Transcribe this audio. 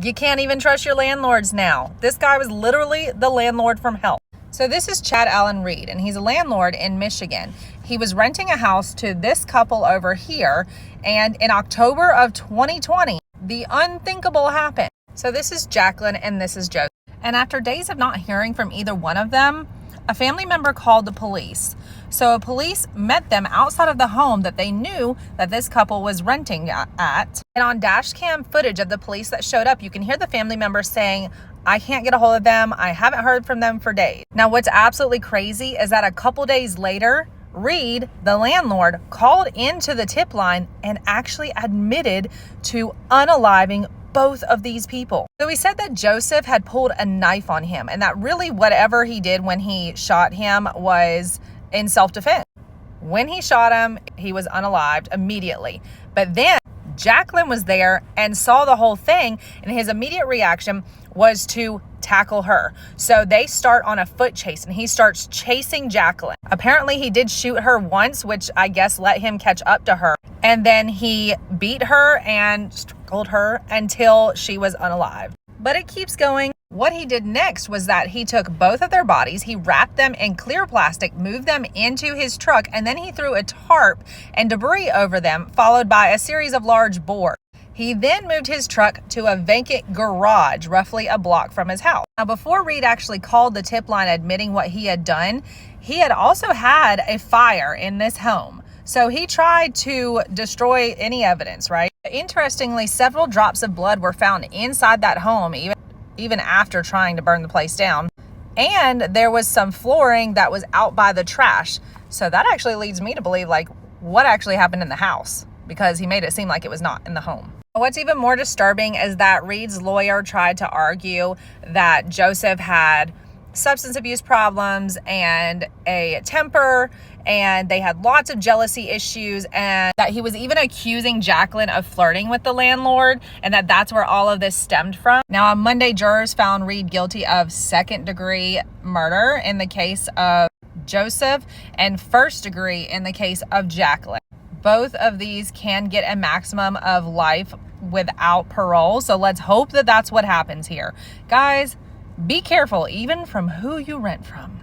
You can't even trust your landlords now. This guy was literally the landlord from hell. So this is Chad Allen Reed, and he's a landlord in Michigan. He was renting a house to this couple over here, and in October of 2020, the unthinkable happened. So this is Jacqueline and this is Joseph. And after days of not hearing from either one of them, a family member called the police. So police met them outside of the home that they knew that this couple was renting at. And on dash cam footage of the police that showed up, you can hear the family member saying, "I can't get a hold of them. I haven't heard from them for days." Now, what's absolutely crazy is that a couple days later, Reed, the landlord, called into the tip line and actually admitted to unaliving both of these people. So he said that Joseph had pulled a knife on him and that really whatever he did when he shot him was in self-defense. When he shot him, he was unalived immediately. But then Jacqueline was there and saw the whole thing, and his immediate reaction was to tackle her. So they start on a foot chase and he starts chasing Jacqueline. Apparently he did shoot her once, which I guess let him catch up to her. And then he beat her and strangled her until she was unalived. But it keeps going. What he did next was that he took both of their bodies, he wrapped them in clear plastic, moved them into his truck, and then he threw a tarp and debris over them, followed by a series of large boards. He then moved his truck to a vacant garage roughly a block from his house. Now, before Reed actually called the tip line admitting what he had done, he had also had a fire in this home. So he tried to destroy any evidence, right? Interestingly, several drops of blood were found inside that home, even after trying to burn the place down. And there was some flooring that was out by the trash. So that actually leads me to believe, like, what actually happened in the house, because he made it seem like it was not in the home. What's even more disturbing is that Reed's lawyer tried to argue that Joseph had substance abuse problems and a temper, and they had lots of jealousy issues, and that he was even accusing Jacqueline of flirting with the landlord, and that that's where all of this stemmed from. Now, on Monday, jurors found Reed guilty of second-degree murder in the case of Joseph and first-degree in the case of Jacqueline. Both of these can get a maximum of life without parole, so let's hope that that's what happens here. Guys, be careful even from who you rent from.